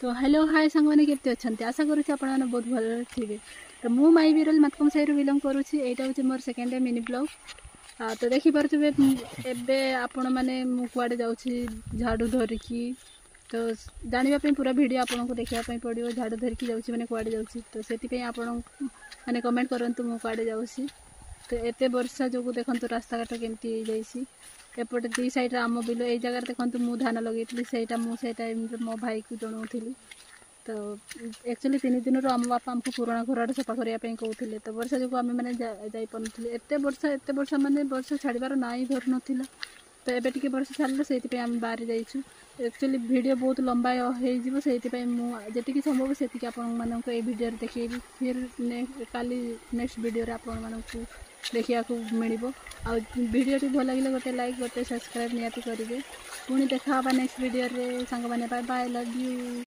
तो hello hi सांग मैंने केते अच्छे आशा करुँच आप बहुत भल थे। तो मु माई विरल मतकम साई बिलंग करुँच यहाँ हूँ मोर सेकेंड मिनी ब्लॉग। तो देखिपे एबे आपण मैंने मुझे जाऊँगी झाड़ू धरिकी। तो जानापी पूरा वीडियो आपन को देखापी पड़ो झाड़ू धरिकी जाऊँगी मैंने कुआड़े जाऊँगी। तो से आप मैंने कमेंट करूँ मु कुआड़े जाऊँगी। तो एत वर्षा जो देखो रास्ता घाट केमती जाइए एपटे दी साइड आम बिल ये जगह देखो मु धान लगे से टाइम मो भाई को जनाऊली। तो एक्चुअली 3 दिन आम बापा आमको पुराणा घर सफा करने कहते। तो वर्षा जो आम मैंने जापारे एत वर्षा मानने वर्षा छाड़बार ना ही धर नाला। तो एबे टिके वर्षा छाड़ा से आम बाहर जाइए। एक्चुअली वीडियो बहुत लंबा होती जी संभव से आपको वीडियो देखी फिर काली नेक्स्ट वीडियो आपको देखा मिल। आ वीडियो भल लगे गोटे लाइक गोटे सब्सक्राइब निहाती करेंगे। पुणी देखा नेक्स्ट वीडियो रे सांग माने बाय बाय लव यू।